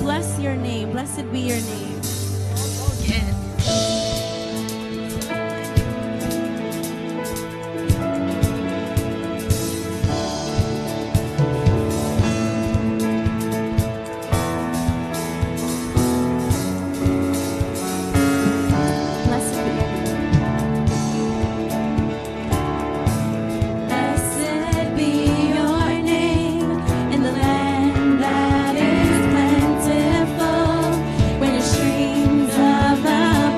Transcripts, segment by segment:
bless your name. Blessed be your name. Yes. Blessed be your name. Blessed be your name in the land that is plentiful, where the streams of the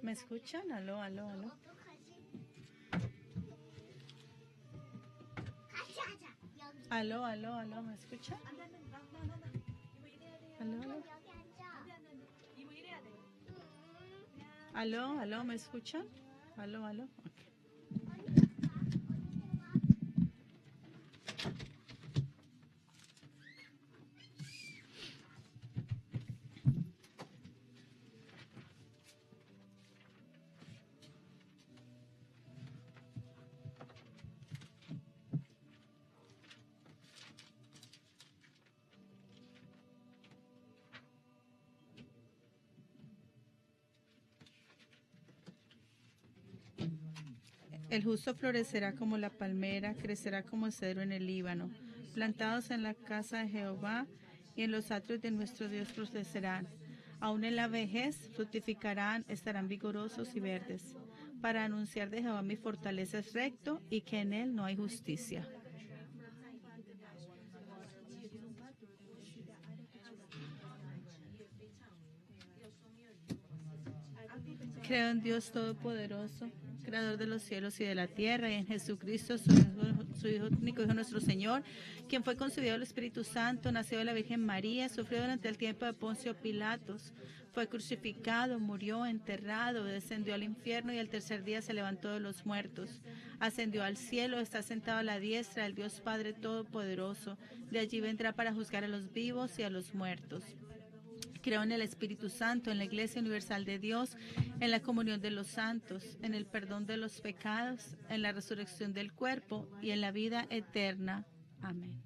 ¿Me escuchan? Aló, aló, aló. Aló, aló, aló, ¿me escuchan? Aló, aló. Aló, aló, ¿me escuchan? Aló, aló. Ok. El justo florecerá como la palmera, crecerá como el cedro en el Líbano. Plantados en la casa de Jehová y en los atrios de nuestro Dios florecerán. Aún en la vejez fructificarán, estarán vigorosos y verdes. Para anunciar de Jehová mi fortaleza es recto y que en él no hay justicia. Creo en Dios Todopoderoso, Creador de los cielos y de la tierra, y en Jesucristo, su Hijo único, Hijo nuestro Señor, quien fue concebido del Espíritu Santo, nació de la Virgen María, sufrió durante el tiempo de Poncio Pilatos, fue crucificado, murió, enterrado, descendió al infierno y al tercer día se levantó de los muertos. Ascendió al cielo, está sentado a la diestra del Dios Padre Todopoderoso. De allí vendrá para juzgar a los vivos y a los muertos. Creo en el Espíritu Santo, en la Iglesia Universal de Dios, en la comunión de los santos, en el perdón de los pecados, en la resurrección del cuerpo y en la vida eterna. Amén.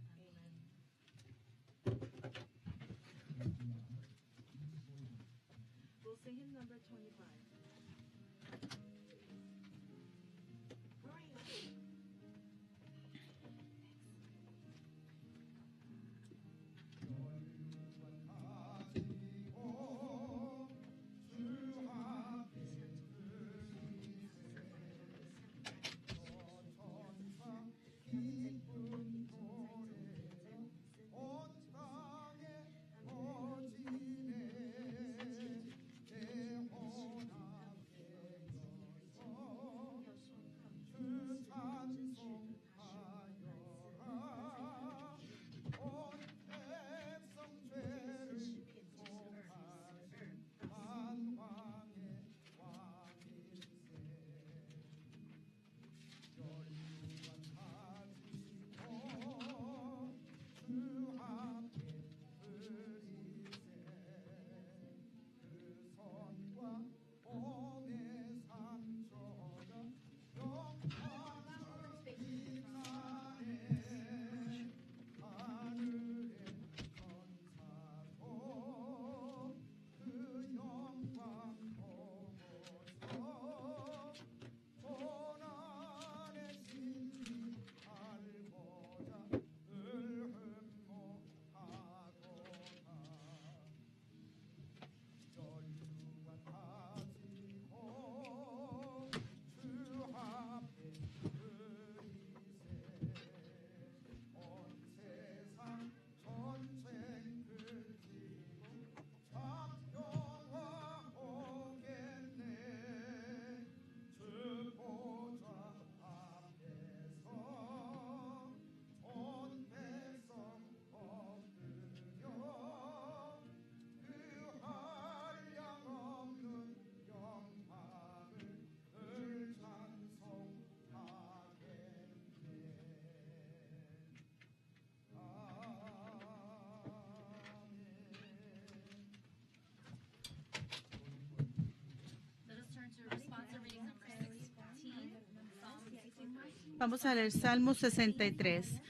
Vamos a leer Salmo 63.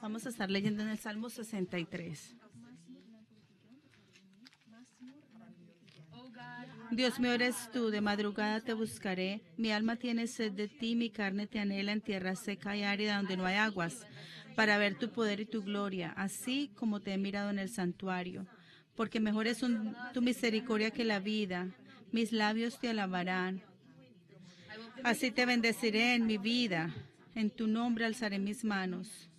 Vamos a estar leyendo en el Salmo 63. Dios mío eres tú, de madrugada te buscaré. Mi alma tiene sed de ti, mi carne te anhela en tierra seca y árida donde no hay aguas, para ver tu poder y tu gloria, así como te he mirado en el santuario. Porque mejor es tu misericordia que la vida, mis labios te alabarán. Así te bendeciré en mi vida, en tu nombre alzaré mis manos.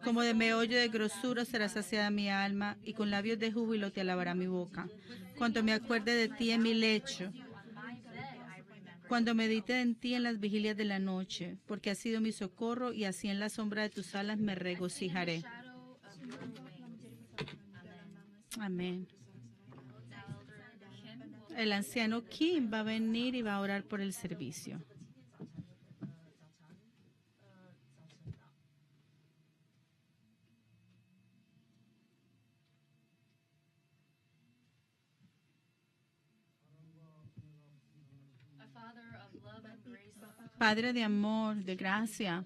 Como de meollo de grosura será saciada mi alma, y con labios de júbilo te alabará mi boca. Cuando me acuerde de ti en mi lecho cuando medite en ti en las vigilias de la noche, porque has sido mi socorro y así en la sombra de tus alas me regocijaré. Amén. El anciano Kim va a venir y va a orar por el servicio. Padre de amor, de gracia,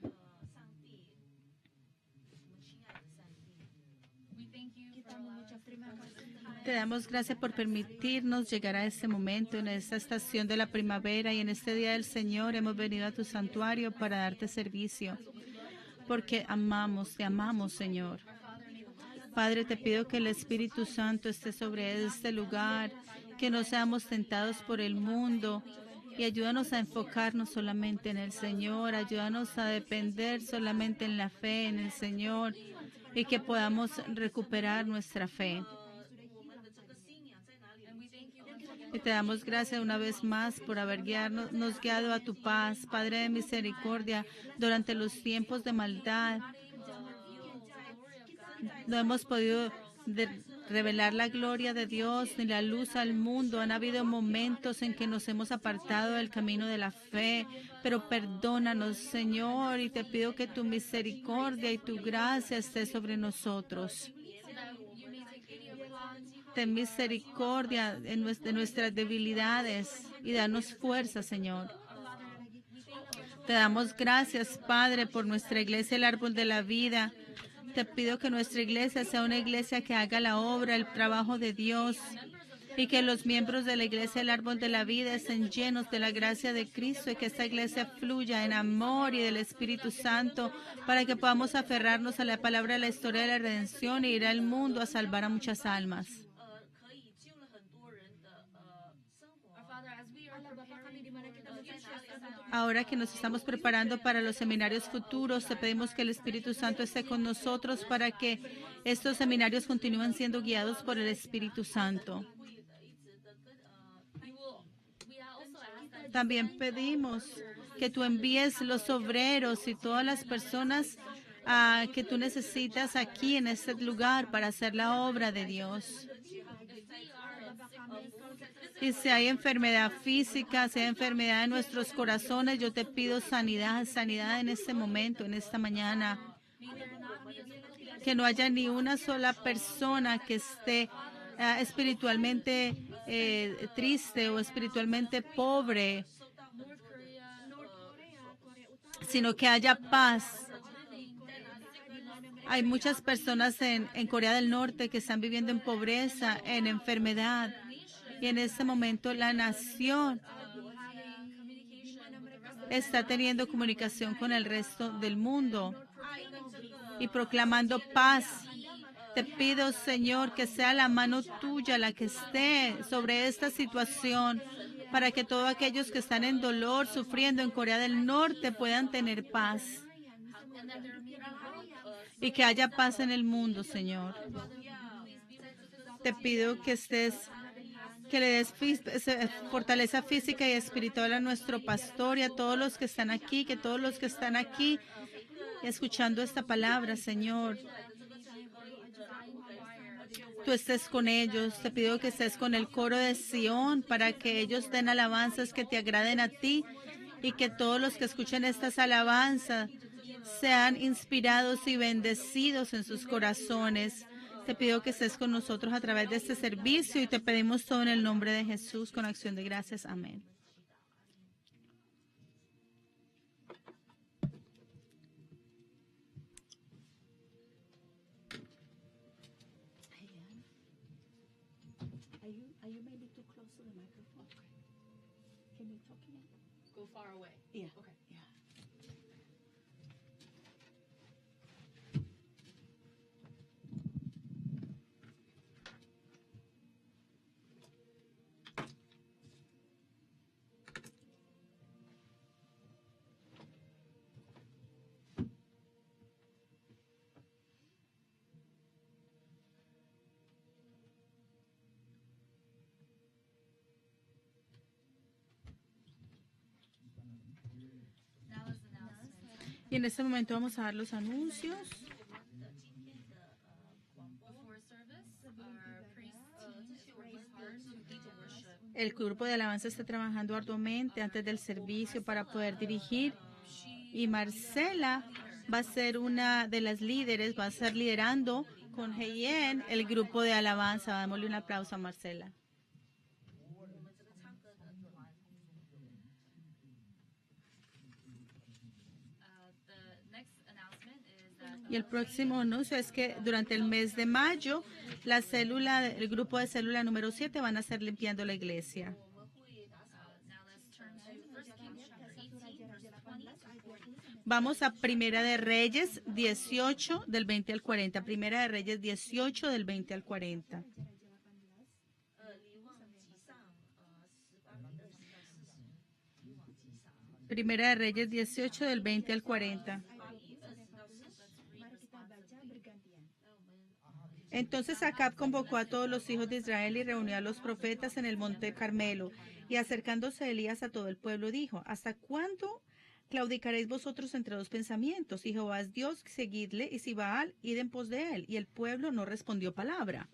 te damos gracias por permitirnos llegar a este momento, en esta estación de la primavera y en este día del Señor. Hemos venido a tu santuario para darte servicio, porque te amamos, Señor. Padre, te pido que el Espíritu Santo esté sobre este lugar, que no seamos tentados por el mundo y ayúdanos a enfocarnos solamente en el Señor, ayúdanos a depender solamente en la fe en el Señor y que podamos recuperar nuestra fe. Y te damos gracias una vez más por haber nos guiado a tu paz, Padre de misericordia, durante los tiempos de maldad. No hemos podido revelar la gloria de Dios ni la luz al mundo. Han habido momentos en que nos hemos apartado del camino de la fe, pero perdónanos, Señor, y te pido que tu misericordia y tu gracia esté sobre nosotros. Ten misericordia de nuestras debilidades y danos fuerza, Señor. Te damos gracias, Padre, por nuestra iglesia, el árbol de la vida. Te pido que nuestra iglesia sea una iglesia que haga la obra, el trabajo de Dios, y que los miembros de la iglesia, el árbol de la vida, estén llenos de la gracia de Cristo y que esta iglesia fluya en amor y del Espíritu Santo para que podamos aferrarnos a la palabra de la historia de la redención e ir al mundo a salvar a muchas almas. Ahora que nos estamos preparando para los seminarios futuros, te pedimos que el Espíritu Santo esté con nosotros para que estos seminarios continúen siendo guiados por el Espíritu Santo. También pedimos que tú envíes los obreros y todas las personas que tú necesitas aquí en este lugar para hacer la obra de Dios. Y si hay enfermedad física, si hay enfermedad en nuestros corazones, yo te pido sanidad, sanidad en este momento, en esta mañana. Que no haya ni una sola persona que esté espiritualmente triste o espiritualmente pobre, sino que haya paz. Hay muchas personas en Corea del Norte que están viviendo en pobreza, en enfermedad. Y en este momento la nación está teniendo comunicación con el resto del mundo y proclamando paz. Te pido, Señor, que sea la mano tuya la que esté sobre esta situación para que todos aquellos que están en dolor, sufriendo en Corea del Norte puedan tener paz. Y que haya paz en el mundo, Señor. Te pido que le des fortaleza física y espiritual a nuestro pastor y a todos los que están aquí, que todos los que están aquí escuchando esta palabra, Señor, tú estés con ellos. Te pido que estés con el coro de Sion para que ellos den alabanzas que te agraden a ti y que todos los que escuchen estas alabanzas sean inspirados y bendecidos en sus corazones. Te pido que estés con nosotros a través de este servicio y te pedimos todo en el nombre de Jesús con acción de gracias. Amén. Are you maybe too close to the microphone? Can you talk again? Go far away. Yeah. Okay. Yeah. Y en este momento vamos a dar los anuncios. El grupo de alabanza está trabajando arduamente antes del servicio para poder dirigir. Y Marcela va a ser una de las líderes, va a estar liderando con Heyen el grupo de alabanza. Démosle un aplauso a Marcela. Y el próximo anuncio es que durante el mes de mayo, el grupo de célula número 7 van a estar limpiando la iglesia. Vamos a Primera de Reyes 18 del 20 al 40. Primera de Reyes 18 del 20 al 40. Primera de Reyes 18 del 20 al 40. Entonces Acab convocó a todos los hijos de Israel y reunió a los profetas en el monte Carmelo. Y acercándose Elías a todo el pueblo dijo: ¿Hasta cuándo claudicaréis vosotros entre dos pensamientos? Si Jehová es Dios, seguidle, y si Baal, id en pos de él. Y el pueblo no respondió palabra.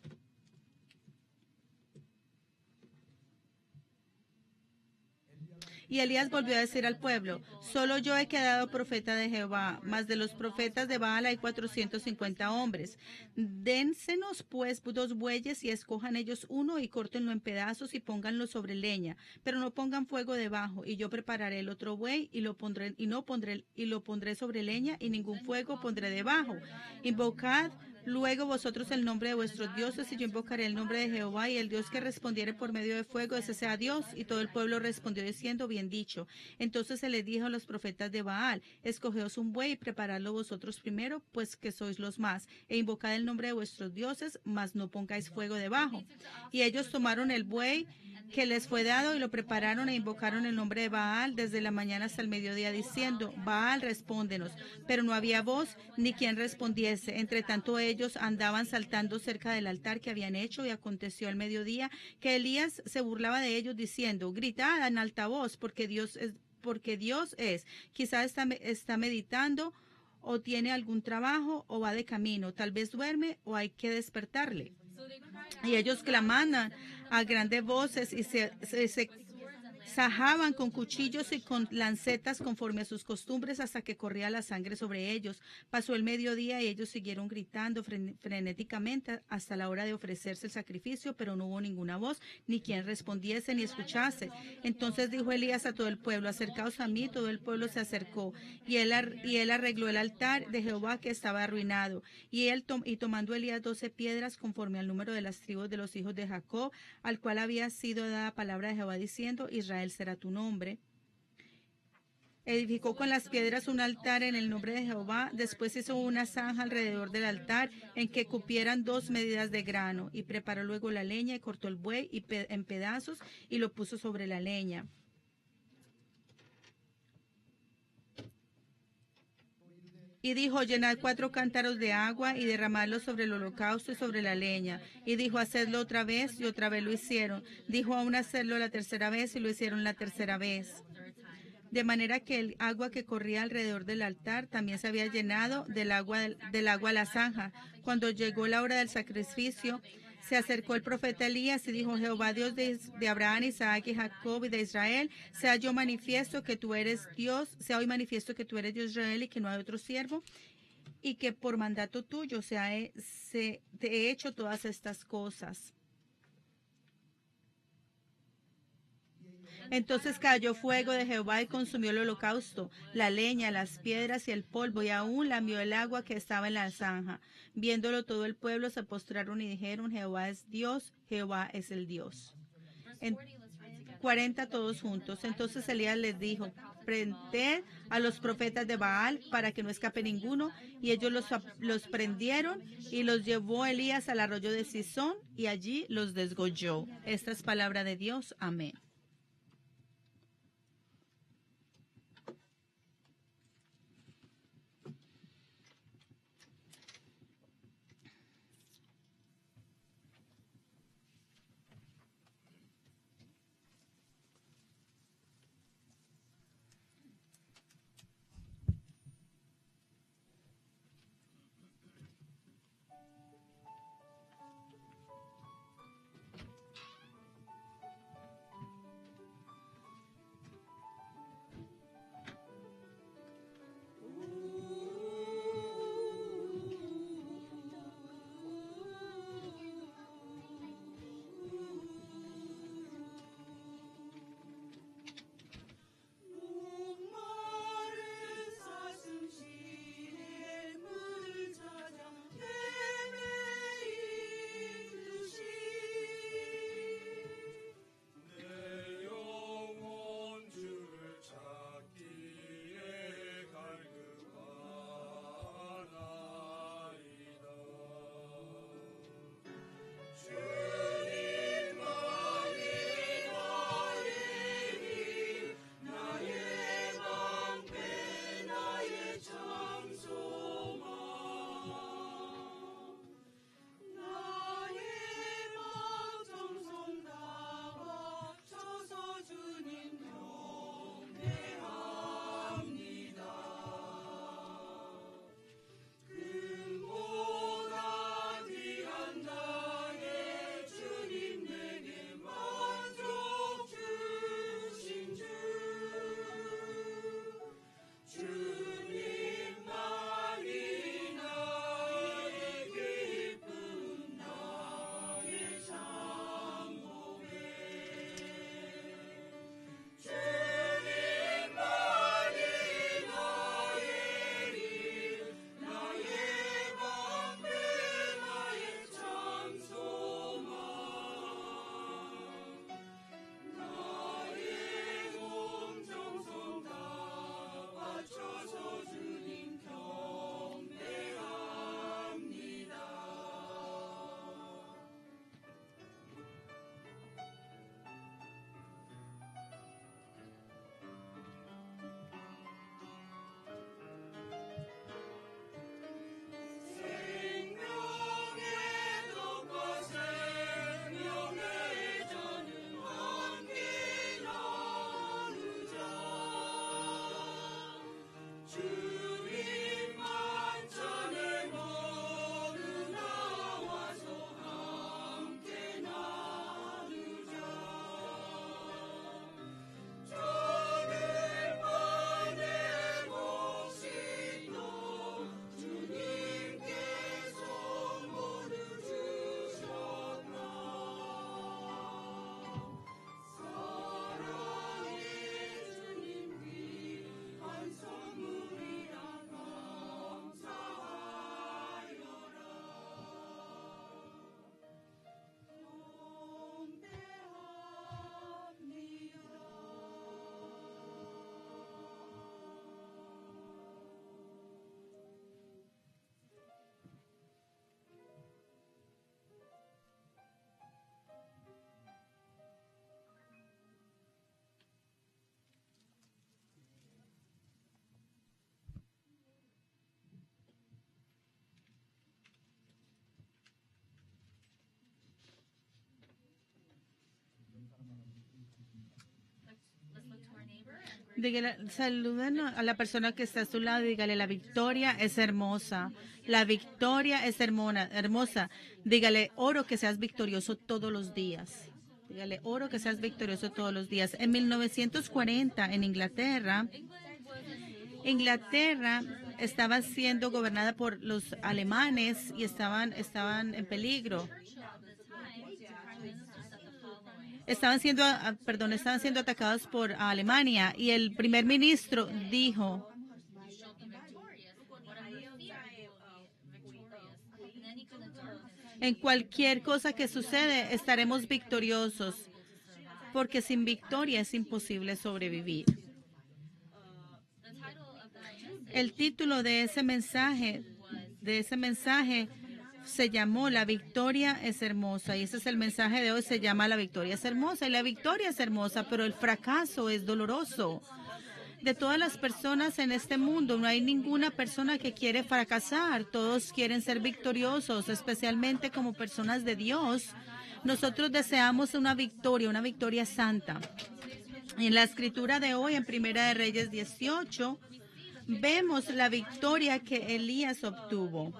Y Elías volvió a decir al pueblo: solo yo he quedado profeta de Jehová, mas de los profetas de Baal hay 450 hombres. Dénsenos pues 2 bueyes y escojan ellos uno y córtenlo en pedazos y pónganlo sobre leña, pero no pongan fuego debajo. Y yo prepararé el otro buey y lo pondré sobre leña y ningún fuego pondré debajo. Invocad luego vosotros el nombre de vuestros dioses, y yo invocaré el nombre de Jehová, y el Dios que respondiere por medio de fuego, ese sea Dios. Y todo el pueblo respondió diciendo: bien dicho. Entonces se les dijo a los profetas de Baal: escogeos un buey y preparadlo vosotros primero, pues que sois los más, e invocad el nombre de vuestros dioses, mas no pongáis fuego debajo. Y ellos tomaron el buey que les fue dado y lo prepararon e invocaron el nombre de Baal desde la mañana hasta el mediodía, diciendo: Baal, respóndenos. Pero no había voz ni quien respondiese. Entre tanto ellos andaban saltando cerca del altar que habían hecho, y aconteció al mediodía que Elías se burlaba de ellos diciendo: gritad en alta voz, porque Dios es. Quizás está meditando, o tiene algún trabajo, o va de camino. Tal vez duerme, o hay que despertarle. Y ellos clamaban a grandes voces y se sajaban con cuchillos y con lancetas conforme a sus costumbres, hasta que corría la sangre sobre ellos. Pasó el mediodía y ellos siguieron gritando frenéticamente hasta la hora de ofrecerse el sacrificio, pero no hubo ninguna voz, ni quien respondiese ni escuchase. Entonces dijo Elías a todo el pueblo: acercaos a mí. Todo el pueblo se acercó, y él arregló el altar de Jehová, que estaba arruinado. Y tomando Elías 12 piedras conforme al número de las tribus de los hijos de Jacob, al cual había sido dada palabra de Jehová diciendo: Israel será tu nombre. Edificó con las piedras un altar en el nombre de Jehová. Después hizo una zanja alrededor del altar en que cupieran 2 medidas de grano. Y preparó luego la leña y cortó el buey en pedazos y lo puso sobre la leña. Y dijo: llenad 4 cántaros de agua y derramadlo sobre el holocausto y sobre la leña. Y dijo: hacedlo otra vez, y otra vez lo hicieron. Dijo aún: hacerlo la tercera vez, y lo hicieron la tercera vez. De manera que el agua que corría alrededor del altar también se había llenado del agua a la zanja. Cuando llegó la hora del sacrificio, se acercó el profeta Elías y dijo: Jehová, Dios de Abraham, Isaac y Jacob y de Israel, sea hoy manifiesto que tú eres Dios de Israel, y que no hay otro siervo, y que por mandato tuyo te he hecho todas estas cosas. Entonces cayó fuego de Jehová y consumió el holocausto, la leña, las piedras y el polvo, y aún lamió el agua que estaba en la zanja. Viéndolo todo el pueblo se postraron y dijeron: Jehová es Dios, Jehová es el Dios. 40 todos juntos. Entonces Elías les dijo: prended a los profetas de Baal para que no escape ninguno. Y ellos los prendieron, y los llevó Elías al arroyo de Sison, y allí los desgolló. Esta es palabra de Dios. Amén. Dígale, saluden a la persona que está a su lado y dígale, la victoria es hermosa. La victoria es hermosa. Dígale, oro que seas victorioso todos los días. Dígale, oro que seas victorioso todos los días. En 1940, en Inglaterra estaba siendo gobernada por los alemanes y estaban en peligro. Estaban siendo atacados por Alemania y el primer ministro dijo, en cualquier cosa que sucede estaremos victoriosos, porque sin victoria es imposible sobrevivir. El título de ese mensaje se llamó La victoria es hermosa, y ese es el mensaje de hoy, se llama La victoria es hermosa, y la victoria es hermosa, pero el fracaso es doloroso. De todas las personas en este mundo, no hay ninguna persona que quiere fracasar, todos quieren ser victoriosos, especialmente como personas de Dios. Nosotros deseamos una victoria santa. En la escritura de hoy, en Primera de Reyes 18, vemos la victoria que Elías obtuvo.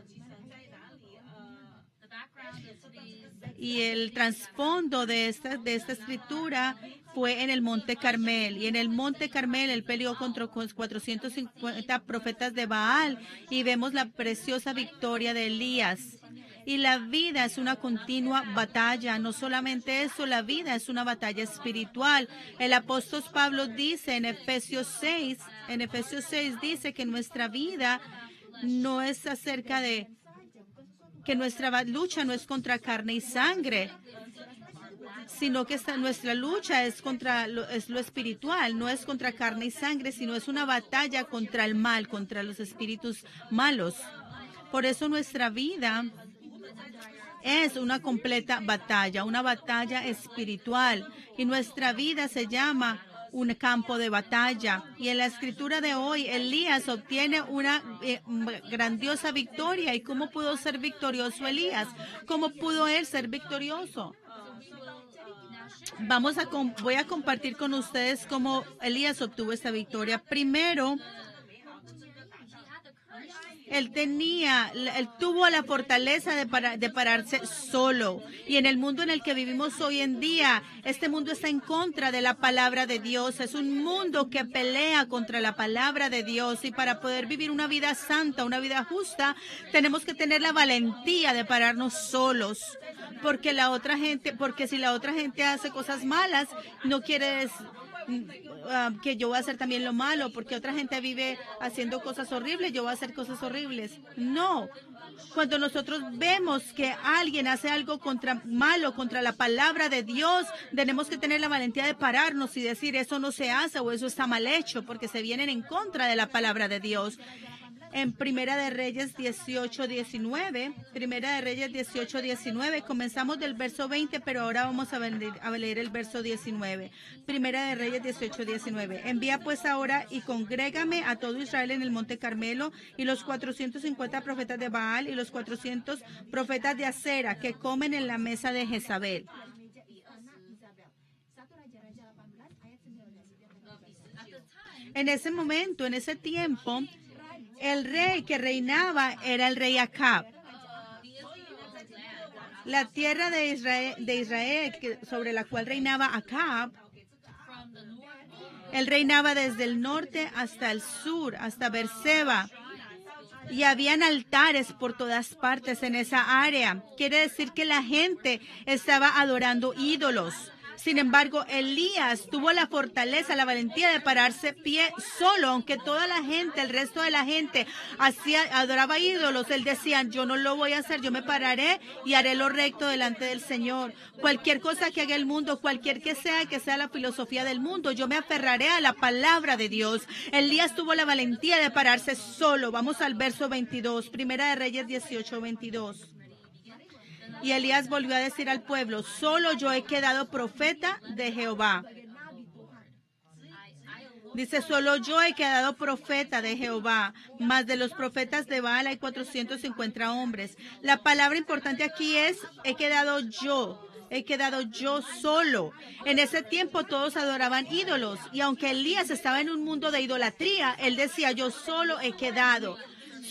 Y el trasfondo de esta escritura fue en el Monte Carmel. Y en el Monte Carmel él peleó contra 450 profetas de Baal. Y vemos la preciosa victoria de Elías. Y la vida es una continua batalla. No solamente eso, la vida es una batalla espiritual. El apóstol Pablo dice en Efesios 6 dice que nuestra vida no es acerca de que nuestra lucha no es contra carne y sangre, sino que nuestra lucha es lo espiritual, no es contra carne y sangre, sino es una batalla contra el mal, contra los espíritus malos. Por eso nuestra vida es una completa batalla, una batalla espiritual, y nuestra vida se llama un campo de batalla. Y en la escritura de hoy, Elías obtiene una grandiosa victoria. ¿Y cómo pudo ser victorioso Elías? ¿Cómo pudo él ser victorioso? Voy a compartir con ustedes cómo Elías obtuvo esta victoria. Primero, él tuvo la fortaleza de pararse solo. Y en el mundo en el que vivimos hoy en día, este mundo está en contra de la palabra de Dios. Es un mundo que pelea contra la palabra de Dios. Y para poder vivir una vida santa, una vida justa, tenemos que tener la valentía de pararnos solos. Porque si la otra gente hace cosas malas, no quiere decir que yo voy a hacer también lo malo, porque otra gente vive haciendo cosas horribles, yo voy a hacer cosas horribles. No. Cuando nosotros vemos que alguien hace algo malo contra la palabra de Dios, tenemos que tener la valentía de pararnos y decir eso no se hace o eso está mal hecho, porque se vienen en contra de la palabra de Dios. En Primera de Reyes 18:19, comenzamos del verso 20, pero ahora vamos a leer el verso 19. Primera de Reyes 18:19. Envía pues ahora y congrégame a todo Israel en el Monte Carmelo, y los 450 profetas de Baal y los 400 profetas de Acera que comen en la mesa de Jezabel. En ese momento, en ese tiempo, el rey que reinaba era el rey Acab. La tierra de Israel sobre la cual reinaba Acab, él reinaba desde el norte hasta el sur, hasta Beerseba. Y habían altares por todas partes en esa área. Quiere decir que la gente estaba adorando ídolos. Sin embargo, Elías tuvo la fortaleza, la valentía de pararse pie solo, aunque toda la gente, el resto de la gente adoraba ídolos. Él decía, yo no lo voy a hacer, yo me pararé y haré lo recto delante del Señor. Cualquier cosa que haga el mundo, cualquier que sea la filosofía del mundo, yo me aferraré a la palabra de Dios. Elías tuvo la valentía de pararse solo. Vamos al verso 22, Primera de Reyes 18:22. Y Elías volvió a decir al pueblo, solo yo he quedado profeta de Jehová. Dice, solo yo he quedado profeta de Jehová, mas de los profetas de Baal hay 450 hombres. La palabra importante aquí es, he quedado yo. he quedado yo solo. En ese tiempo todos adoraban ídolos y aunque Elías estaba en un mundo de idolatría, él decía, yo solo he quedado.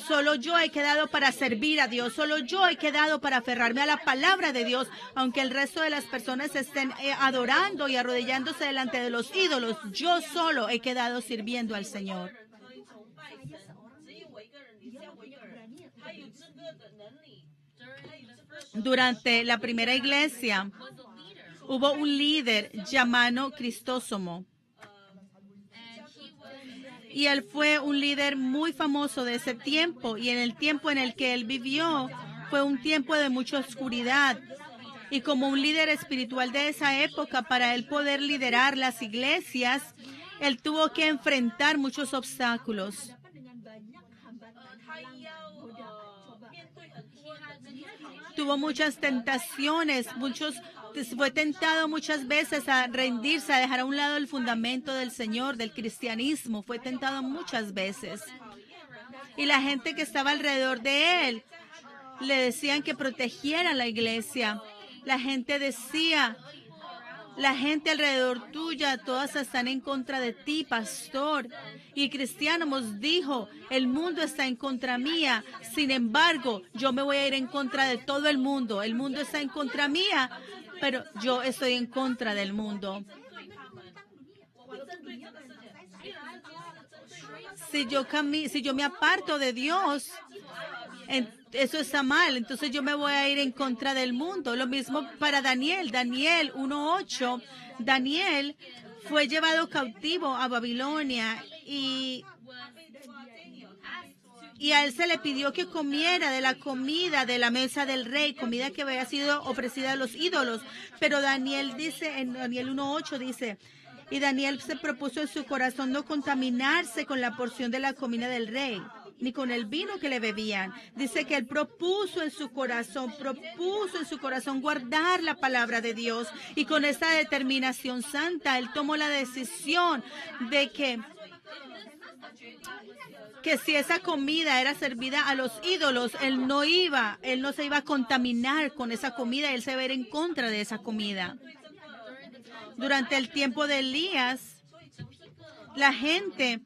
Solo yo he quedado para servir a Dios. Solo yo he quedado para aferrarme a la palabra de Dios. Aunque el resto de las personas estén adorando y arrodillándose delante de los ídolos, yo solo he quedado sirviendo al Señor. Durante la primera iglesia hubo un líder llamado Crisóstomo. Y él fue un líder muy famoso de ese tiempo. Y en el tiempo en el que él vivió fue un tiempo de mucha oscuridad. Y como un líder espiritual de esa época, para él poder liderar las iglesias, él tuvo que enfrentar muchos obstáculos. Tuvo muchas tentaciones, fue tentado muchas veces a rendirse, a dejar a un lado el fundamento del Señor, del cristianismo. Fue tentado muchas veces. Y la gente que estaba alrededor de él le decían que protegiera la iglesia. La gente decía, la gente alrededor tuya, todas están en contra de ti, pastor. Y Cristianos dijo, el mundo está en contra mía. Sin embargo, yo me voy a ir en contra de todo el mundo. El mundo está en contra mía, pero yo estoy en contra del mundo. Si yo me aparto de Dios, eso está mal. Entonces yo me voy a ir en contra del mundo. Lo mismo para Daniel. Daniel 1:8. Daniel fue llevado cautivo a Babilonia y a él se le pidió que comiera de la comida de la mesa del rey, comida que había sido ofrecida a los ídolos. Pero Daniel dice, en Daniel 1:8 dice, y Daniel se propuso en su corazón no contaminarse con la porción de la comida del rey, ni con el vino que le bebían. Dice que él propuso en su corazón guardar la palabra de Dios. Y con esta determinación santa, él tomó la decisión de que si esa comida era servida a los ídolos, él no se iba a contaminar con esa comida, él se iba a ir en contra de esa comida. Durante el tiempo de Elías, la gente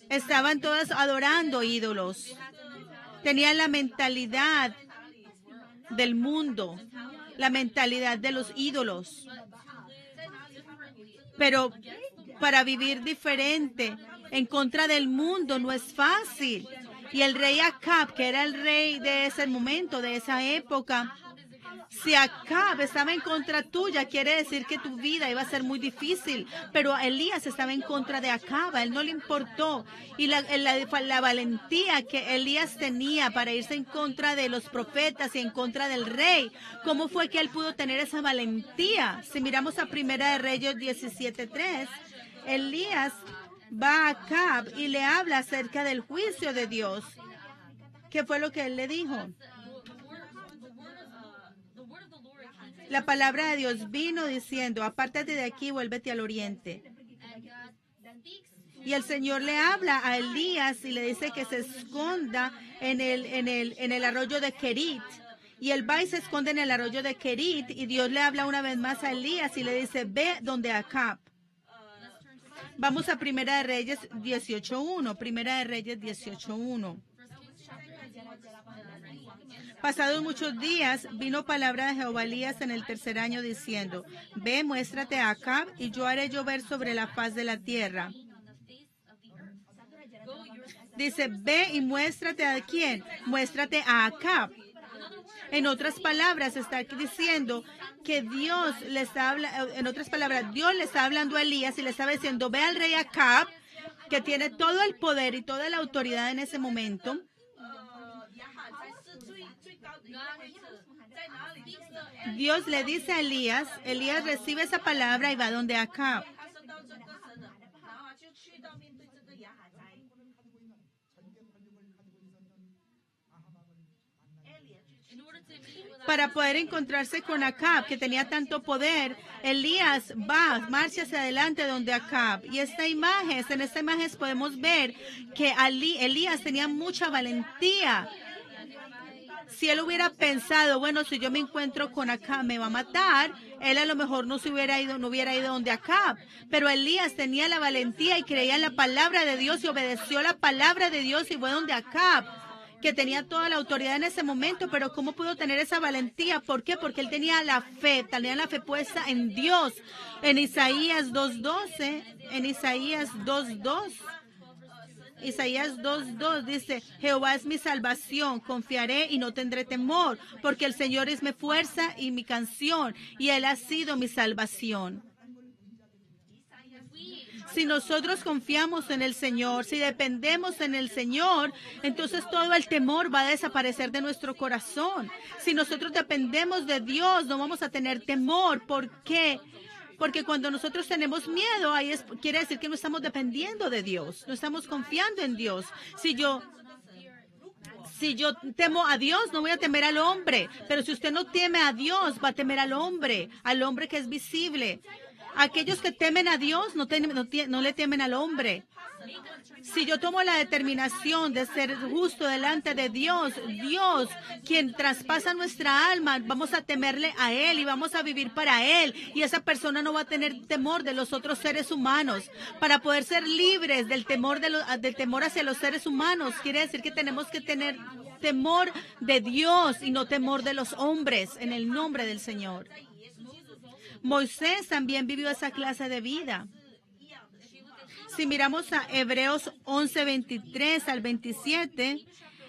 estaban todas adorando ídolos. Tenían la mentalidad del mundo, la mentalidad de los ídolos. Pero para vivir diferente, en contra del mundo, no es fácil. Y el rey Acab, que era el rey de ese momento, de esa época, si Acab estaba en contra tuya, quiere decir que tu vida iba a ser muy difícil. Pero Elías estaba en contra de Acab, a él no le importó. Y la valentía que Elías tenía para irse en contra de los profetas y en contra del rey, ¿cómo fue que él pudo tener esa valentía? Si miramos a Primera de Reyes 17:3, Elías va a Acab y le habla acerca del juicio de Dios. ¿Qué fue lo que él le dijo? La palabra de Dios vino diciendo, apártate de aquí, vuélvete al oriente. Y el Señor le habla a Elías y le dice que se esconda en el arroyo de Kerit. Y él va y se esconde en el arroyo de Kerit y Dios le habla una vez más a Elías y le dice, ve donde Acab. Vamos a Primera de Reyes 18:1. Primera de Reyes 18:1. Pasados muchos días, vino palabra de Jehová a Elías en el tercer año diciendo, ve, muéstrate a Acab y yo haré llover sobre la faz de la tierra. Dice, ve y muéstrate a quién, muéstrate a Acab. En otras palabras, está diciendo que Dios le está hablando a Elías y le está diciendo, ve al rey Acab, que tiene todo el poder y toda la autoridad en ese momento. Dios le dice a Elías recibe esa palabra y va donde Acab. Para poder encontrarse con Acab, que tenía tanto poder, Elías marcha hacia adelante donde Acab. Y en esta imagen podemos ver que Elías tenía mucha valentía. Si él hubiera pensado, bueno, si yo me encuentro con Acab, me va a matar, él a lo mejor no hubiera ido donde Acab. Pero Elías tenía la valentía y creía en la palabra de Dios y obedeció la palabra de Dios y fue donde Acab, que tenía toda la autoridad en ese momento. Pero ¿cómo pudo tener esa valentía? ¿Por qué? Porque él tenía la fe puesta en Dios. En Isaías 2:12, Isaías 2:2 dice, Jehová es mi salvación, confiaré y no tendré temor, porque el Señor es mi fuerza y mi canción, y Él ha sido mi salvación. Si nosotros confiamos en el Señor, si dependemos en el Señor, entonces todo el temor va a desaparecer de nuestro corazón. Si nosotros dependemos de Dios, no vamos a tener temor. ¿Por qué? Porque cuando nosotros tenemos miedo, quiere decir que no estamos dependiendo de Dios, no estamos confiando en Dios. Si yo temo a Dios, no voy a temer al hombre. Pero si usted no teme a Dios, va a temer al hombre que es visible. Aquellos que temen a Dios no le temen al hombre. Si yo tomo la determinación de ser justo delante de Dios, Dios, quien traspasa nuestra alma, vamos a temerle a Él y vamos a vivir para Él. Y esa persona no va a tener temor de los otros seres humanos. Para poder ser libres del temor hacia los seres humanos, quiere decir que tenemos que tener temor de Dios y no temor de los hombres, en el nombre del Señor. Moisés también vivió esa clase de vida. Si miramos a Hebreos 11:23 al 27,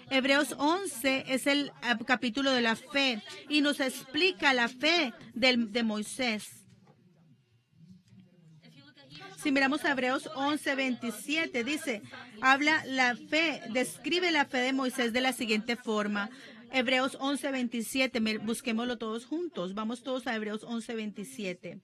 Hebreos 11 es el capítulo de la fe y nos explica la fe de Moisés. Si miramos a Hebreos 11:27, dice, describe la fe de Moisés de la siguiente forma. Hebreos 11:27, busquémoslo todos juntos. Vamos todos a Hebreos 11:27.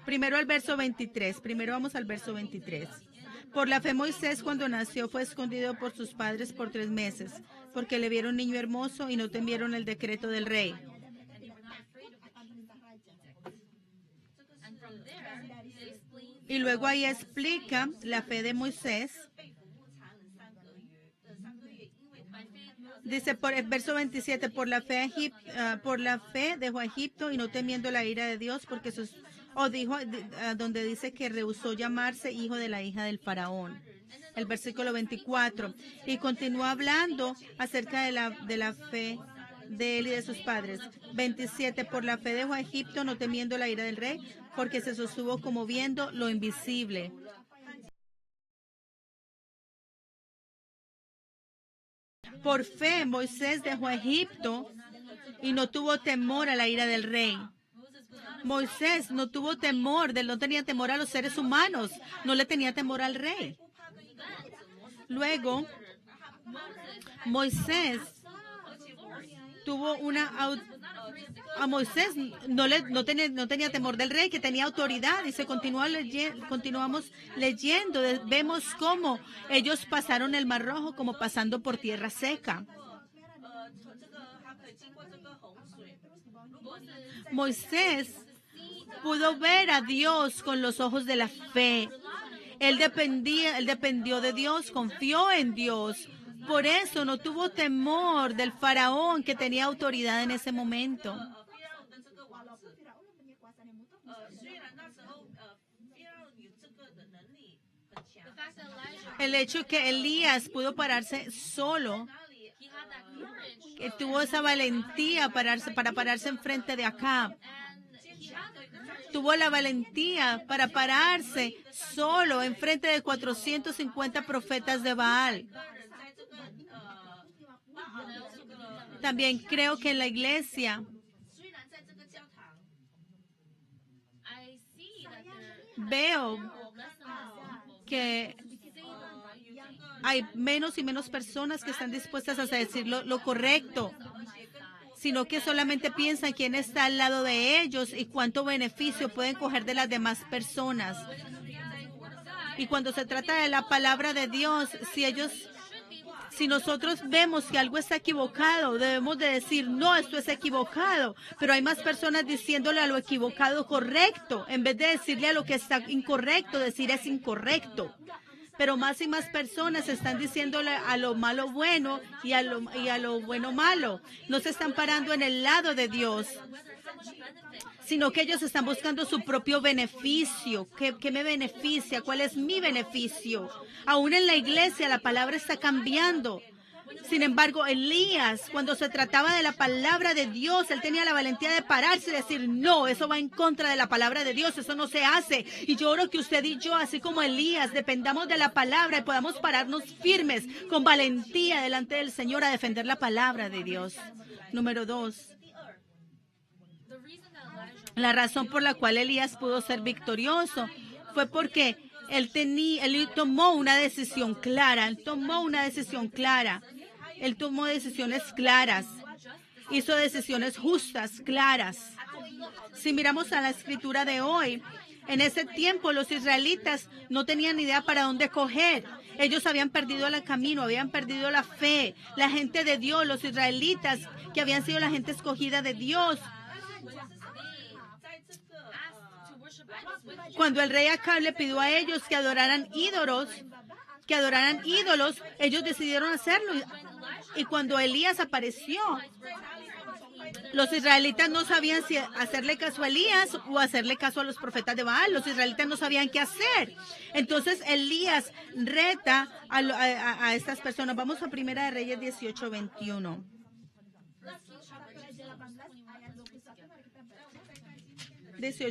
Primero al verso 23. Primero vamos al verso 23. Por la fe Moisés cuando nació fue escondido por sus padres por 3 meses, porque le vieron niño hermoso y no temieron el decreto del rey. Y luego ahí explica la fe de Moisés. Dice por el verso 27, por la fe dejó a Egipto y no temiendo la ira de Dios, porque donde dice que rehusó llamarse hijo de la hija del faraón. El versículo 24. Y continúa hablando acerca de la fe de él y de sus padres. 27. Por la fe dejó a Egipto no temiendo la ira del rey, porque se sostuvo como viendo lo invisible. Por fe, Moisés dejó a Egipto y no tuvo temor a la ira del rey. Moisés no tuvo temor, no tenía temor a los seres humanos, no le tenía temor al rey. Luego, Moisés a Moisés no tenía temor del rey, que tenía autoridad, y continuamos leyendo, vemos cómo ellos pasaron el Mar Rojo como pasando por tierra seca. Moisés pudo ver a Dios con los ojos de la fe. Él dependió de Dios, confió en Dios. Por eso no tuvo temor del faraón que tenía autoridad en ese momento. El hecho que Elías pudo pararse solo, que tuvo esa valentía para pararse enfrente de Acab. Tuvo la valentía para pararse solo enfrente de 450 profetas de Baal. También creo que en la iglesia veo que hay menos y menos personas que están dispuestas a decir lo correcto, sino que solamente piensan quién está al lado de ellos y cuánto beneficio pueden coger de las demás personas. Y cuando se trata de la palabra de Dios, si Si nosotros vemos que algo está equivocado, debemos de decir, no, esto es equivocado. Pero hay más personas diciéndole a lo equivocado correcto, en vez de decirle a lo que está incorrecto, decir es incorrecto. Pero más y más personas están diciéndole a lo malo bueno y a lo bueno malo. No se están parando en el lado de Dios, sino que ellos están buscando su propio beneficio. ¿Qué me beneficia? ¿Cuál es mi beneficio? Aún en la iglesia la palabra está cambiando. Sin embargo, Elías, cuando se trataba de la palabra de Dios, él tenía la valentía de pararse y decir, no, eso va en contra de la palabra de Dios, eso no se hace. Y yo oro que usted y yo, así como Elías, dependamos de la palabra y podamos pararnos firmes con valentía delante del Señor a defender la palabra de Dios. Número 2. La razón por la cual Elías pudo ser victorioso fue porque él tomó una decisión clara. Él tomó decisiones claras. Hizo decisiones justas, claras. Si miramos a la escritura de hoy, en ese tiempo los israelitas no tenían idea para dónde coger. Ellos habían perdido el camino, habían perdido la fe. La gente de Dios, los israelitas, que habían sido la gente escogida de Dios. Cuando el rey Acab le pidió a ellos que adoraran ídolos, ellos decidieron hacerlo. Y cuando Elías apareció, los israelitas no sabían si hacerle caso a Elías o hacerle caso a los profetas de Baal. Los israelitas no sabían qué hacer. Entonces Elías reta a estas personas. Vamos a Primera de Reyes 18:21. Dice,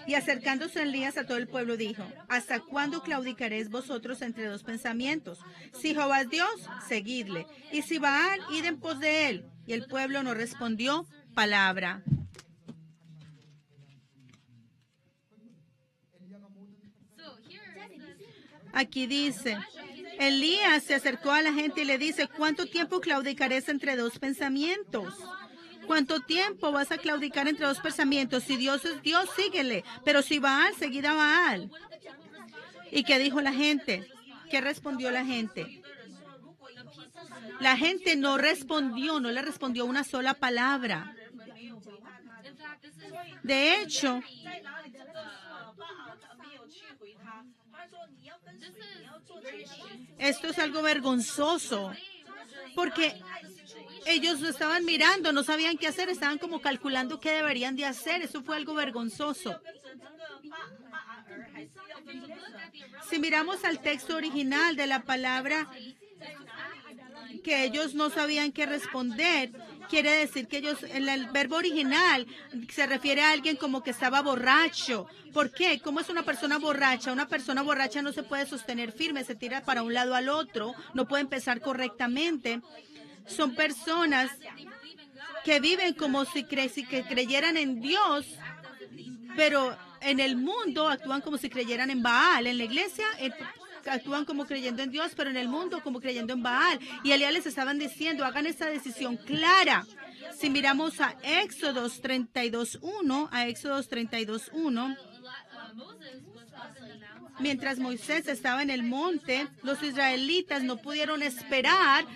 y acercándose Elías a todo el pueblo dijo, ¿hasta cuándo claudicaréis vosotros entre dos pensamientos? Si Jehová es Dios, seguidle, y si Baal, id en pos de él. Y el pueblo no respondió palabra. Aquí dice, Elías se acercó a la gente y le dice, ¿cuánto tiempo claudicaréis entre dos pensamientos? ¿Cuánto tiempo vas a claudicar entre dos pensamientos? Si Dios es Dios, síguele. Pero si Baal, seguid a Baal. ¿Y qué dijo la gente? ¿Qué respondió la gente? La gente no le respondió una sola palabra. De hecho, esto es algo vergonzoso, porque ellos lo estaban mirando, no sabían qué hacer, estaban como calculando qué deberían de hacer. Eso fue algo vergonzoso. Si miramos al texto original de la palabra, que ellos no sabían qué responder, quiere decir que ellos, en el verbo original, se refiere a alguien como que estaba borracho. ¿Por qué? ¿Cómo es una persona borracha? Una persona borracha no se puede sostener firme, se tira para un lado al otro, no puede pensar correctamente. Son personas que viven como si creyeran en Dios, pero en el mundo actúan como si creyeran en Baal. En la iglesia actúan como creyendo en Dios, pero en el mundo como creyendo en Baal. Y Elías les estaban diciendo, hagan esta decisión clara. Si miramos a Éxodos 32:1, mientras Moisés estaba en el monte, los israelitas no pudieron esperar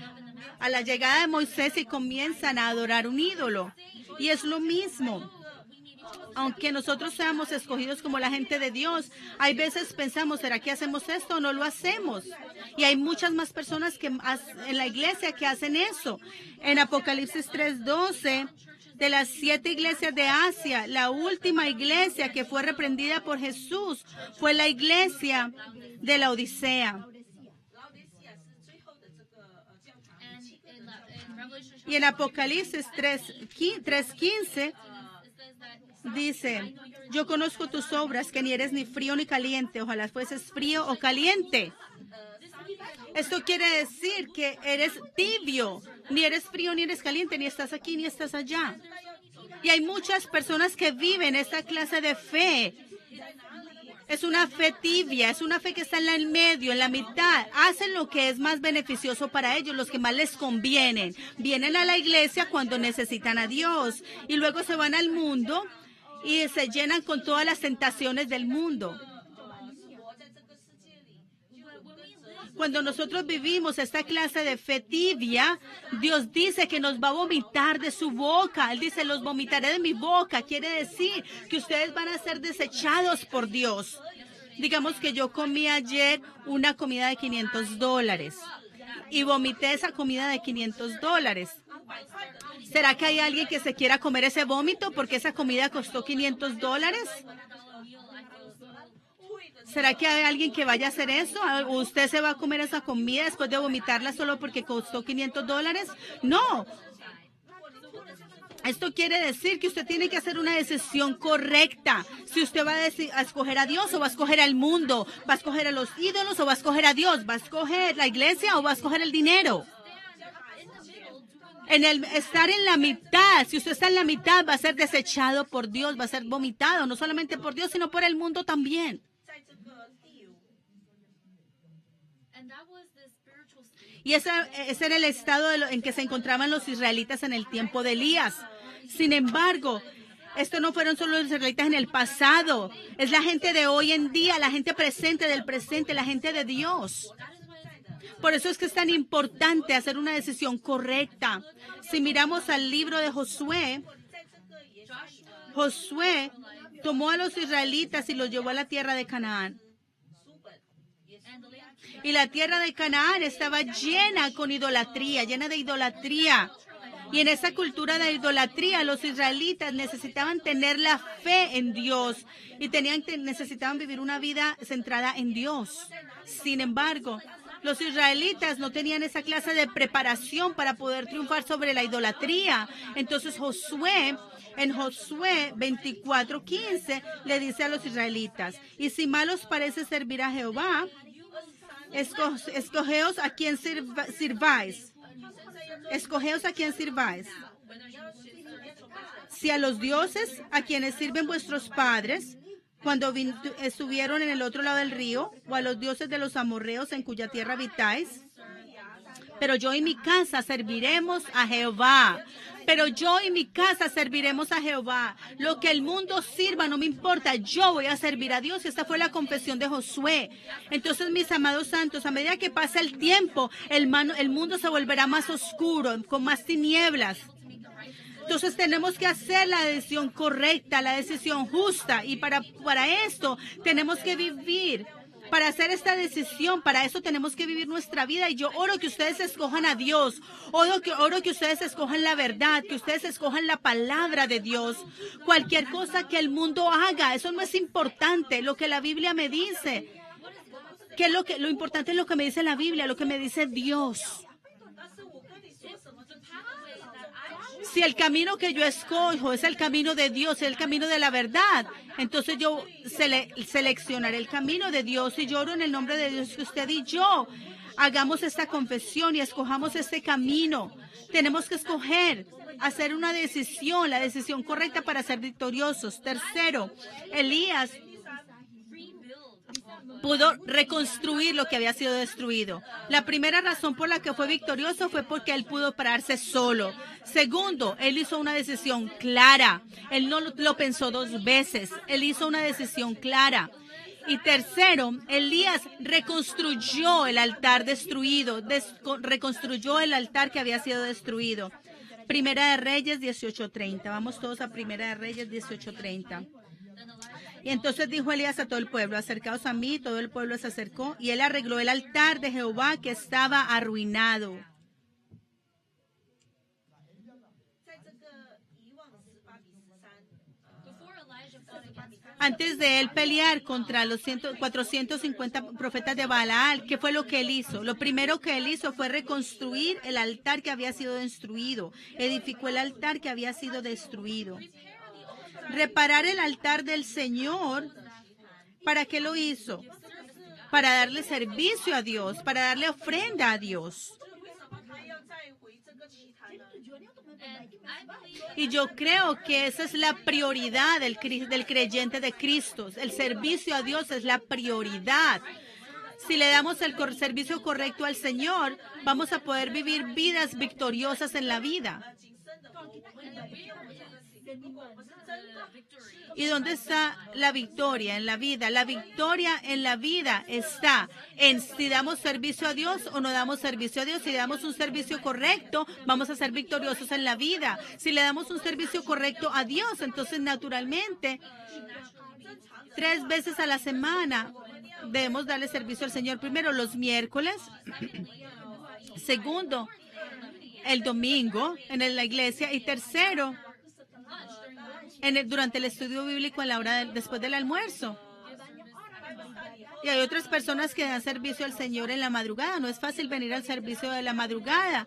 a la llegada de Moisés y comienzan a adorar un ídolo. Y es lo mismo. Aunque nosotros seamos escogidos como la gente de Dios, hay veces pensamos, ¿será que hacemos esto o no lo hacemos? Y hay muchas más personas en la iglesia que hacen eso. En Apocalipsis 3:12, de las 7 iglesias de Asia, la última iglesia que fue reprendida por Jesús fue la iglesia de la Odisea. Y en Apocalipsis 3:15 dice, yo conozco tus obras, que ni eres ni frío ni caliente. Ojalá fueses frío o caliente. Esto quiere decir que eres tibio. Ni eres frío ni eres caliente, ni estás aquí ni estás allá. Y hay muchas personas que viven esta clase de fe. Es una fe tibia, es una fe que está en el medio, en la mitad. Hacen lo que es más beneficioso para ellos, los que más les convienen. Vienen a la iglesia cuando necesitan a Dios y luego se van al mundo y se llenan con todas las tentaciones del mundo. Cuando nosotros vivimos esta clase de fe tibia, Dios dice que nos va a vomitar de su boca. Él dice, los vomitaré de mi boca. Quiere decir que ustedes van a ser desechados por Dios. Digamos que yo comí ayer una comida de $500 y vomité esa comida de $500. ¿Será que hay alguien que se quiera comer ese vómito porque esa comida costó $500? ¿Será que hay alguien que vaya a hacer eso? ¿Usted se va a comer esa comida después de vomitarla solo porque costó $500? No. Esto quiere decir que usted tiene que hacer una decisión correcta. Si usted va a escoger a Dios o va a escoger al mundo, va a escoger a los ídolos o va a escoger a Dios, va a escoger la iglesia o va a escoger el dinero. Estar en la mitad, si usted está en la mitad, va a ser desechado por Dios, va a ser vomitado, no solamente por Dios, sino por el mundo también. Y ese era el estado en que se encontraban los israelitas en el tiempo de Elías. Sin embargo, esto no fueron solo los israelitas en el pasado. Es la gente de hoy en día, la gente presente del presente, la gente de Dios. Por eso es que es tan importante hacer una decisión correcta. Si miramos al libro de Josué, Josué tomó a los israelitas y los llevó a la tierra de Canaán. Y la tierra de Canaán estaba llena con idolatría, llena de idolatría. Y en esa cultura de idolatría, los israelitas necesitaban tener la fe en Dios y necesitaban vivir una vida centrada en Dios. Sin embargo, los israelitas no tenían esa clase de preparación para poder triunfar sobre la idolatría. Entonces en Josué 24:15 le dice a los israelitas, y si mal os parece servir a Jehová, escogeos a quien sirváis. Escogeos a quien sirváis. Si a los dioses a quienes sirven vuestros padres, cuando estuvieron en el otro lado del río, o a los dioses de los amorreos en cuya tierra habitáis. Pero yo y mi casa serviremos a Jehová. Pero yo y mi casa serviremos a Jehová. Lo que el mundo sirva no me importa. Yo voy a servir a Dios. Y esta fue la confesión de Josué. Entonces, mis amados santos, a medida que pasa el tiempo, el mundo se volverá más oscuro, con más tinieblas. Entonces tenemos que hacer la decisión correcta, la decisión justa. Y para esto tenemos que vivir. Para hacer esta decisión, para eso tenemos que vivir nuestra vida. Y yo oro que ustedes escojan a Dios. Oro que ustedes escojan la verdad, que ustedes escojan la palabra de Dios. Cualquier cosa que el mundo haga, eso no es importante. Lo que la Biblia me dice. Lo importante es lo que me dice la Biblia, lo que me dice Dios. Si el camino que yo escojo es el camino de Dios, es el camino de la verdad, entonces yo seleccionaré el camino de Dios y lloro en el nombre de Dios que usted y yo hagamos esta confesión y escojamos este camino. Tenemos que escoger, hacer una decisión, la decisión correcta para ser victoriosos. Tercero, Elías pudo reconstruir lo que había sido destruido. La primera razón por la que fue victorioso fue porque él pudo pararse solo. Segundo, él hizo una decisión clara. Él no lo pensó dos veces. Él hizo una decisión clara. Y tercero, Elías reconstruyó el altar destruido. Reconstruyó el altar que había sido destruido. Primera de Reyes 18:30. Vamos todos a Primera de Reyes 18:30. Y entonces dijo Elías a todo el pueblo, acercaos a mí. Todo el pueblo se acercó y él arregló el altar de Jehová que estaba arruinado. Antes de él pelear contra los 450 profetas de Baal, ¿qué fue lo que él hizo? Lo primero que él hizo fue reconstruir el altar que había sido destruido. Edificó el altar que había sido destruido. Reparar el altar del Señor, ¿para qué lo hizo? Para darle servicio a Dios, para darle ofrenda a Dios. Y yo creo que esa es la prioridad del creyente de Cristo. El servicio a Dios es la prioridad. Si le damos el servicio correcto al Señor, vamos a poder vivir vidas victoriosas en la vida. ¿Y dónde está la victoria en la vida? La victoria en la vida está en si damos servicio a Dios o no damos servicio a Dios. Si le damos un servicio correcto, vamos a ser victoriosos en la vida. Si le damos un servicio correcto a Dios, entonces naturalmente 3 veces a la semana debemos darle servicio al Señor. Primero, los miércoles. Segundo, el domingo en la iglesia. Y tercero, durante el estudio bíblico en la hora después del almuerzo. Y hay otras personas que dan servicio al Señor en la madrugada. No es fácil venir al servicio de la madrugada.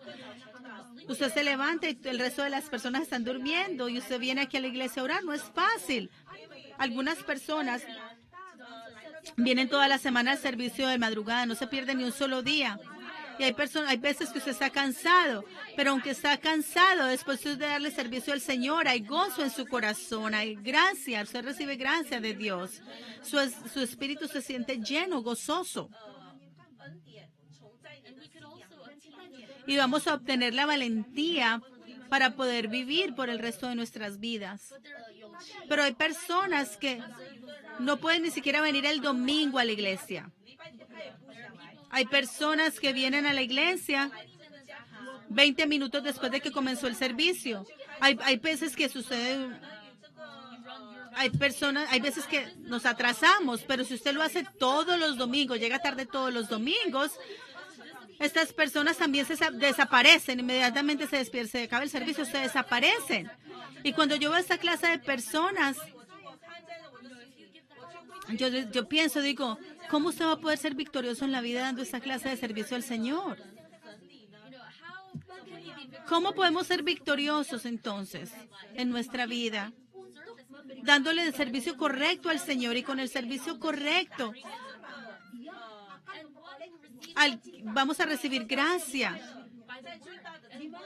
Usted se levanta y el resto de las personas están durmiendo y usted viene aquí a la iglesia a orar. No es fácil. Algunas personas vienen toda la semana al servicio de madrugada. No se pierden ni un solo día. Y hay veces que usted está cansado, pero aunque está cansado, después de darle servicio al Señor, hay gozo en su corazón, hay gracia, usted recibe gracia de Dios. Su espíritu se siente lleno, gozoso. Y vamos a obtener la valentía para poder vivir por el resto de nuestras vidas. Pero hay personas que no pueden ni siquiera venir el domingo a la iglesia. Hay personas que vienen a la iglesia 20 minutos después de que comenzó el servicio. Hay veces que sucede, hay veces que nos atrasamos, pero si usted lo hace todos los domingos, llega tarde todos los domingos, estas personas también se desaparecen. Inmediatamente se acaba el servicio, se desaparecen. Y cuando yo veo esta clase de personas, yo pienso, digo, ¿cómo usted va a poder ser victorioso en la vida dando esta clase de servicio al Señor? ¿Cómo podemos ser victoriosos entonces en nuestra vida? Dándole el servicio correcto al Señor, y con el servicio correcto vamos a recibir gracia.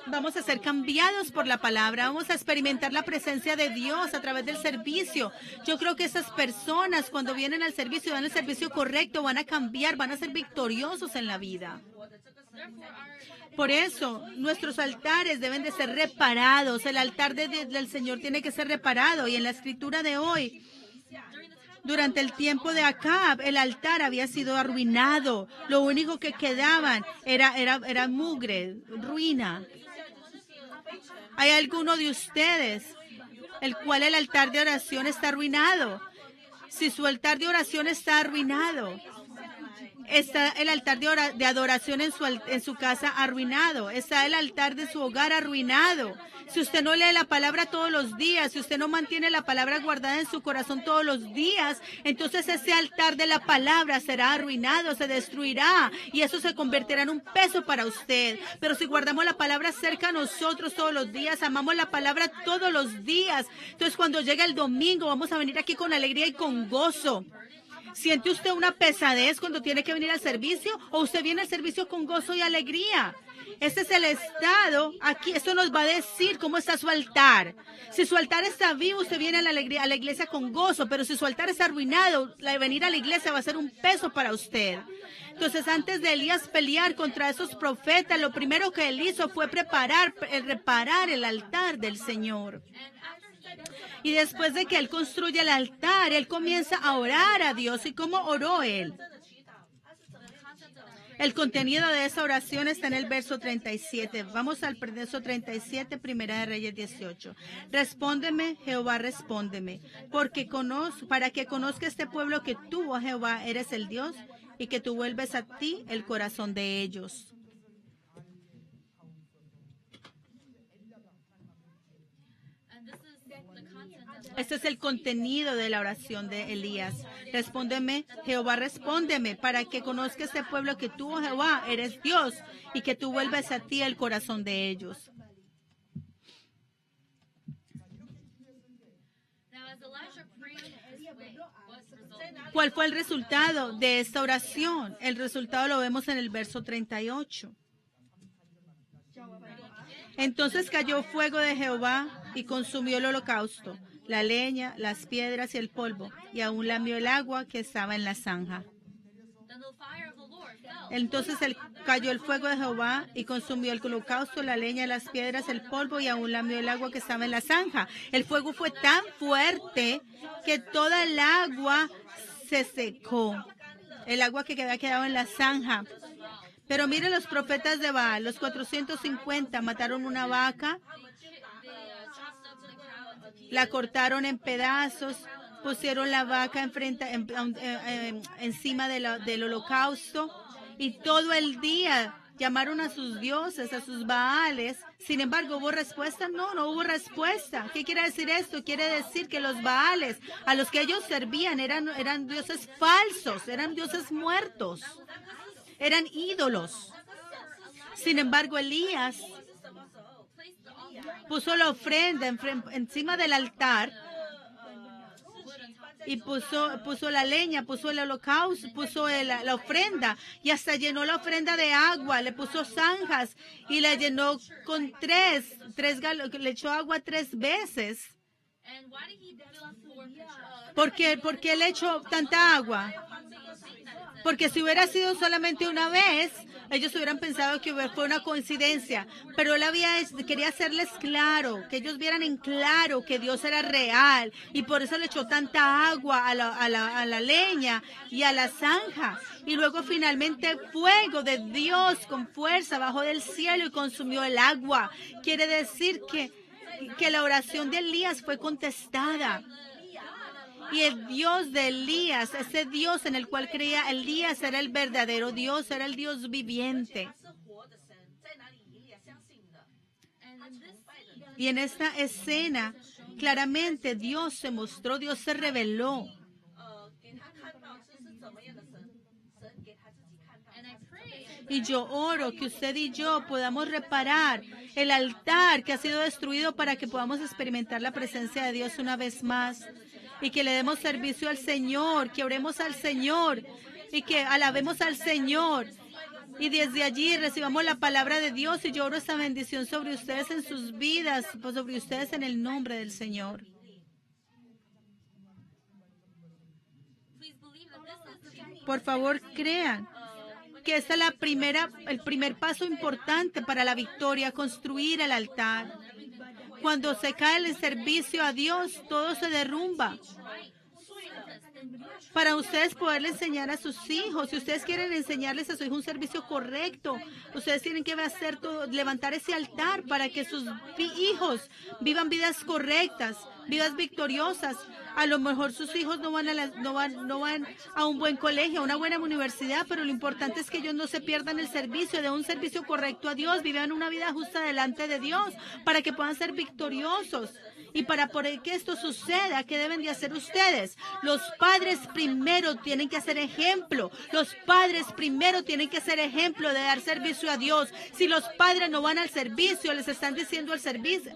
Vamos a ser cambiados por la palabra. Vamos a experimentar la presencia de Dios a través del servicio. Yo creo que esas personas, cuando vienen al servicio y dan el servicio correcto, van a cambiar, van a ser victoriosos en la vida. Por eso, nuestros altares deben de ser reparados. El altar del Señor tiene que ser reparado. Y en la escritura de hoy, durante el tiempo de Acab, el altar había sido arruinado. Lo único que quedaban era mugre, ruina. ¿Hay alguno de ustedes el cual el altar de oración está arruinado? Si su altar de oración está arruinado, está el altar de adoración en su casa arruinado. Está el altar de su hogar arruinado. Si usted no lee la palabra todos los días, si usted no mantiene la palabra guardada en su corazón todos los días, entonces ese altar de la palabra será arruinado, se destruirá, y eso se convertirá en un peso para usted. Pero si guardamos la palabra cerca a nosotros todos los días, amamos la palabra todos los días, entonces cuando llegue el domingo vamos a venir aquí con alegría y con gozo. ¿Siente usted una pesadez cuando tiene que venir al servicio, o usted viene al servicio con gozo y alegría? Este es el estado aquí. Esto nos va a decir cómo está su altar. Si su altar está vivo, usted viene a la iglesia con gozo, pero si su altar está arruinado, venir a la iglesia va a ser un peso para usted. Entonces, antes de Elías pelear contra esos profetas, lo primero que él hizo fue reparar el altar del Señor. Y después de que él construye el altar, él comienza a orar a Dios. ¿Y cómo oró él? El contenido de esa oración está en el verso 37. Vamos al verso 37, Primera de Reyes 18. Respóndeme, Jehová, respóndeme, para que conozca este pueblo que tú, oh Jehová, eres el Dios, y que tú vuelves a ti el corazón de ellos. Este es el contenido de la oración de Elías. Respóndeme, Jehová, respóndeme, para que conozca este pueblo que tú, oh Jehová, eres Dios, y que tú vuelves a ti el corazón de ellos. ¿Cuál fue el resultado de esta oración? El resultado lo vemos en el verso 38. Entonces cayó fuego de Jehová y consumió el holocausto, la leña, las piedras y el polvo, y aún lamió el agua que estaba en la zanja. Entonces cayó el fuego de Jehová y consumió el holocausto, la leña, las piedras, el polvo y aún lamió el agua que estaba en la zanja. El fuego fue tan fuerte que toda el agua se secó. El agua que había quedado en la zanja. Pero miren los profetas de Baal, los 450 mataron una vaca, la cortaron en pedazos, pusieron la vaca encima del holocausto y todo el día llamaron a sus dioses, a sus Baales. Sin embargo, ¿hubo respuesta? No, no hubo respuesta. ¿Qué quiere decir esto? Quiere decir que los Baales a los que ellos servían eran dioses falsos, eran dioses muertos, eran ídolos. Sin embargo, Elías puso la ofrenda encima del altar y puso la leña, puso el holocausto, puso la ofrenda y hasta llenó la ofrenda de agua, le puso zanjas y la llenó con le echó agua 3 veces. ¿Por qué le echó tanta agua? Porque si hubiera sido solamente una vez, ellos hubieran pensado que fue una coincidencia, pero él quería hacerles claro, que ellos vieran en claro que Dios era real y por eso le echó tanta agua a la leña y a la zanja. Y luego finalmente fuego de Dios con fuerza bajó del cielo y consumió el agua. Quiere decir que la oración de Elías fue contestada. Y el Dios de Elías, ese Dios en el cual creía Elías, era el verdadero Dios, era el Dios viviente. Y en esta escena, claramente Dios se mostró, Dios se reveló. Y yo oro que usted y yo podamos reparar el altar que ha sido destruido para que podamos experimentar la presencia de Dios una vez más. Y que le demos servicio al Señor, que oremos al Señor y que alabemos al Señor. Y desde allí recibamos la palabra de Dios y yo oro esta bendición sobre ustedes en sus vidas, sobre ustedes en el nombre del Señor. Por favor, crean que esta es el primer paso importante para la victoria, construir el altar. Cuando se cae el servicio a Dios, todo se derrumba. Para ustedes poderle enseñar a sus hijos, si ustedes quieren enseñarles a sus hijos un servicio correcto, ustedes tienen que hacer todo, levantar ese altar para que sus hijos vivan vidas correctas, vidas victoriosas. A lo mejor sus hijos no van a un buen colegio, a una buena universidad, pero lo importante es que ellos no se pierdan el servicio, de un servicio correcto a Dios, vivan una vida justa delante de Dios, para que puedan ser victoriosos. Y para que esto suceda, ¿qué deben de hacer ustedes? Los padres primero tienen que hacer ejemplo. Los padres primero tienen que hacer ejemplo de dar servicio a Dios. Si los padres no van al servicio, les están diciendo al servicio.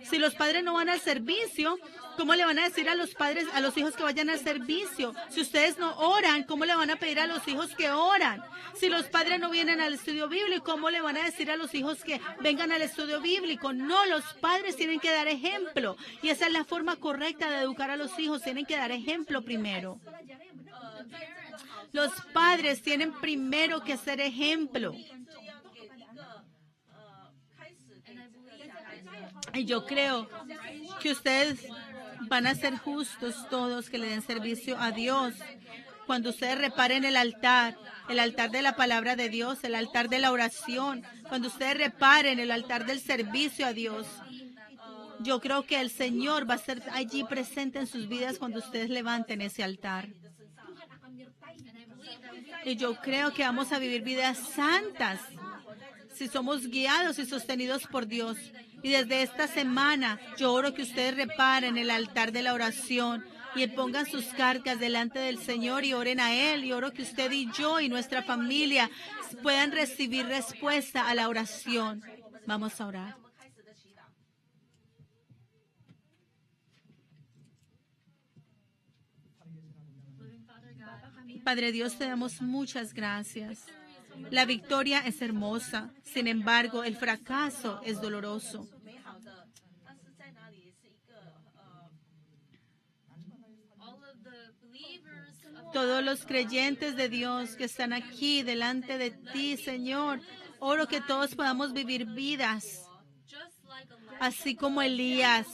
Si los padres no van al servicio, ¿cómo le van a decir a los padres, a los hijos que vayan al servicio? Si ustedes no oran, ¿cómo le van a pedir a los hijos que oran? Si los padres no vienen al estudio bíblico, ¿cómo le van a decir a los hijos que vengan al estudio bíblico? No, los padres tienen que dar ejemplo. Y esa es la forma correcta de educar a los hijos. Tienen que dar ejemplo primero. Los padres tienen primero que ser ejemplo. Y yo creo que ustedes van a ser justos todos que le den servicio a Dios. Cuando ustedes reparen el altar de la palabra de Dios, el altar de la oración, cuando ustedes reparen el altar del servicio a Dios, yo creo que el Señor va a estar allí presente en sus vidas cuando ustedes levanten ese altar. Y yo creo que vamos a vivir vidas santas si somos guiados y sostenidos por Dios. Y desde esta semana yo oro que ustedes reparen el altar de la oración y pongan sus cargas delante del Señor y oren a Él. Y oro que usted y yo y nuestra familia puedan recibir respuesta a la oración. Vamos a orar. Padre Dios, te damos muchas gracias. La victoria es hermosa, sin embargo, el fracaso es doloroso. Todos los creyentes de Dios que están aquí delante de ti, Señor, oro que todos podamos vivir vidas así como Elías,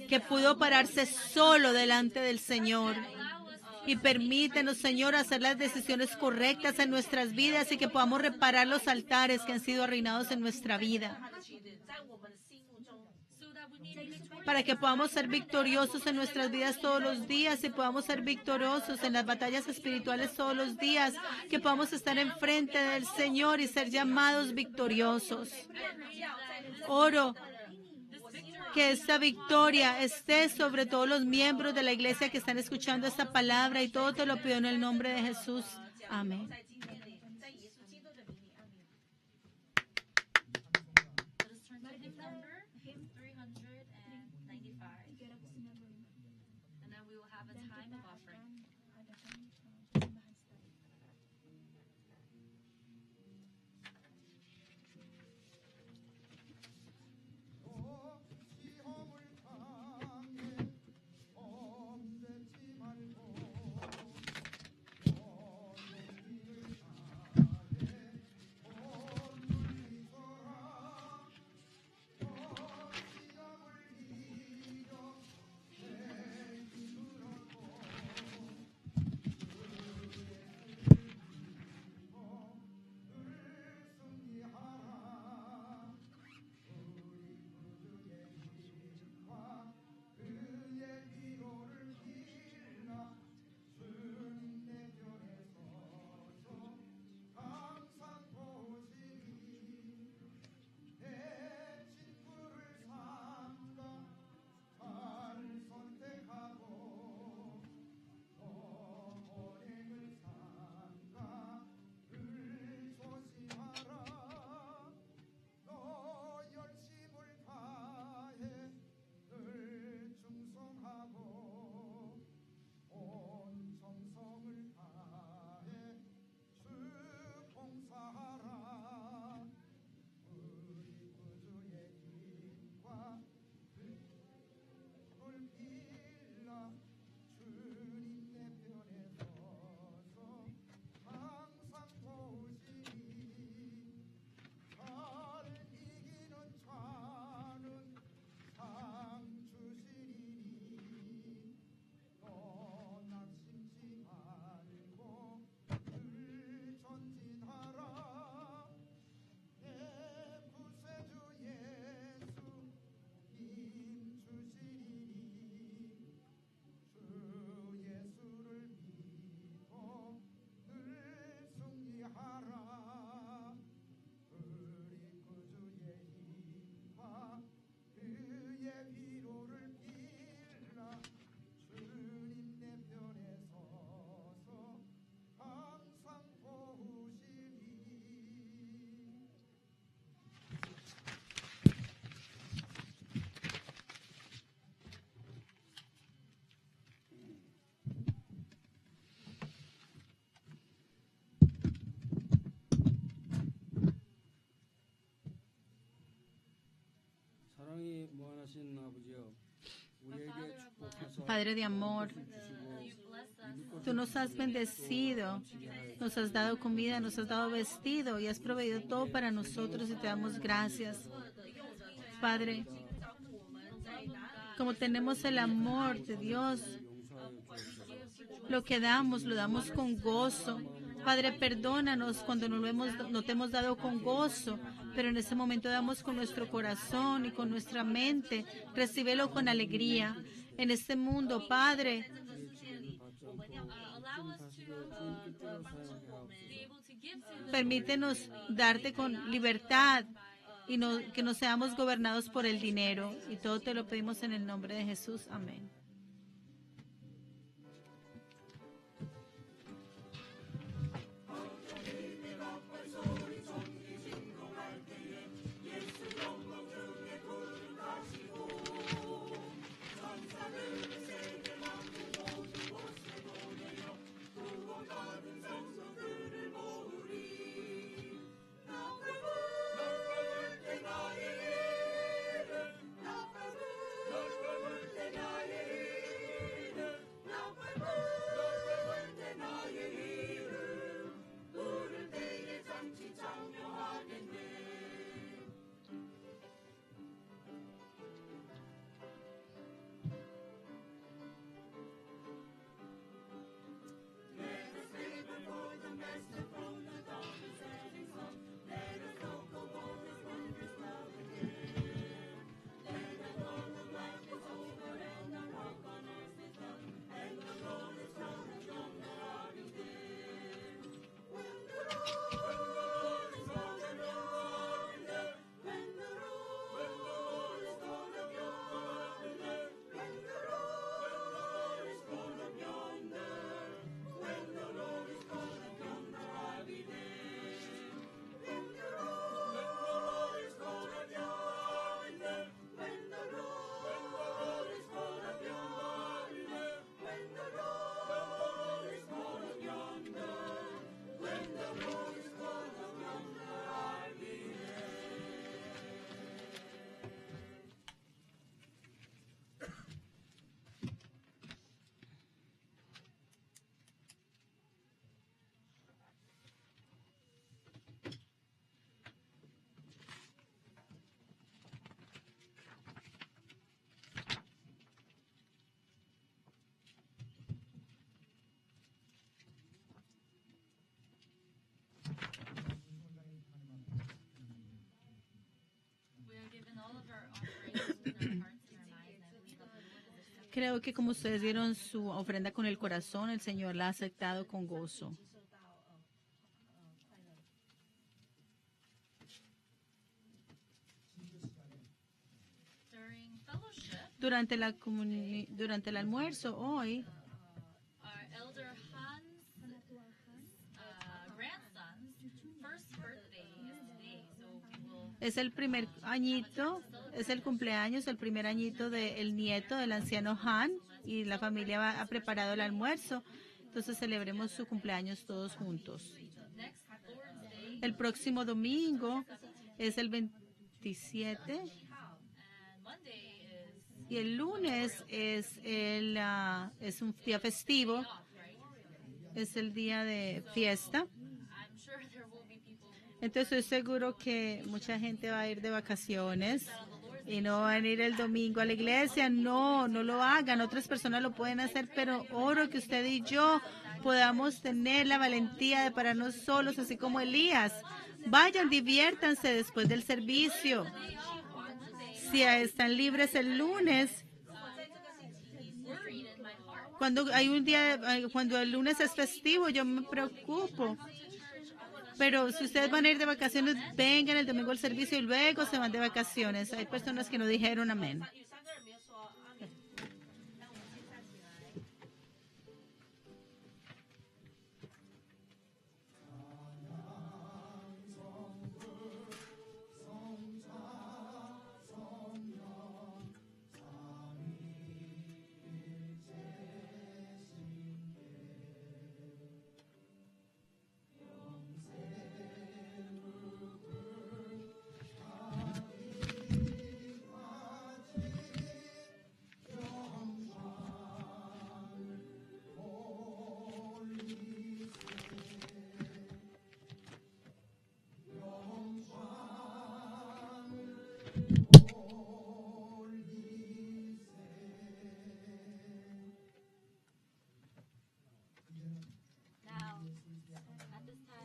que pudo pararse solo delante del Señor. Y permítenos, Señor, hacer las decisiones correctas en nuestras vidas y que podamos reparar los altares que han sido arruinados en nuestra vida. Para que podamos ser victoriosos en nuestras vidas todos los días y podamos ser victoriosos en las batallas espirituales todos los días, que podamos estar enfrente del Señor y ser llamados victoriosos. Oro que esta victoria esté sobre todos los miembros de la iglesia que están escuchando esta palabra, y todo te lo pido en el nombre de Jesús. Amén. Padre de amor, tú nos has bendecido, nos has dado comida, nos has dado vestido y has proveído todo para nosotros y te damos gracias. Padre, como tenemos el amor de Dios, lo que damos, lo damos con gozo. Padre, perdónanos cuando no te hemos dado con gozo, pero en ese momento damos con nuestro corazón y con nuestra mente. Recíbelo con alegría. En este mundo, Padre, permítenos darte con libertad y que no seamos gobernados por el dinero. Y todo te lo pedimos en el nombre de Jesús. Amén. 나의 Creo que como ustedes dieron su ofrenda con el corazón, el Señor la ha aceptado con gozo. Durante durante el almuerzo hoy, es el primer añito, es el cumpleaños, el primer añito del nieto del anciano Han, y la familia ha preparado el almuerzo. Entonces celebremos su cumpleaños todos juntos. El próximo domingo es el 27 y el lunes es un día festivo, es el día de fiesta. Entonces estoy seguro que mucha gente va a ir de vacaciones y no van a ir el domingo a la iglesia. No lo hagan. Otras personas lo pueden hacer, pero oro que usted y yo podamos tener la valentía de pararnos solos, así como Elías. Vayan, diviértanse después del servicio. Si están libres el lunes, cuando hay un día, cuando el lunes es festivo, yo me preocupo. Pero si ustedes van a ir de vacaciones, vengan el domingo al servicio y luego se van de vacaciones. Hay personas que no dijeron amén.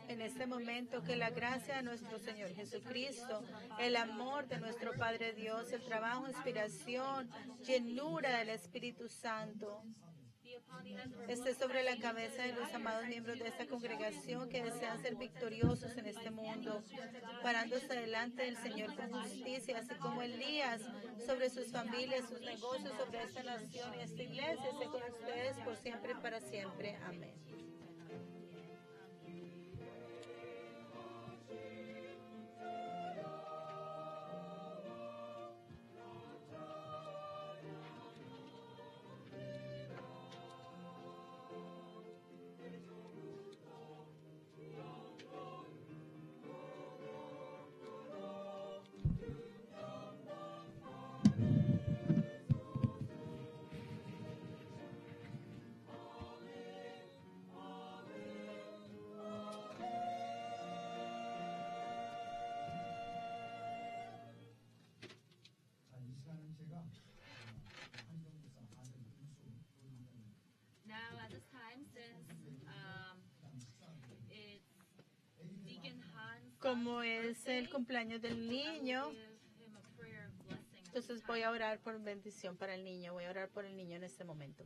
En este momento, que la gracia de nuestro Señor Jesucristo, el amor de nuestro Padre Dios, el trabajo, inspiración, llenura del Espíritu Santo, esté sobre la cabeza de los amados miembros de esta congregación que desean ser victoriosos en este mundo, parándose delante del Señor con justicia, así como Elías, sobre sus familias, sus negocios, sobre esta nación y esta iglesia, esté con ustedes por siempre y para siempre. Amén. Como es el cumpleaños del niño, entonces voy a orar por bendición para el niño. Voy a orar por el niño en este momento.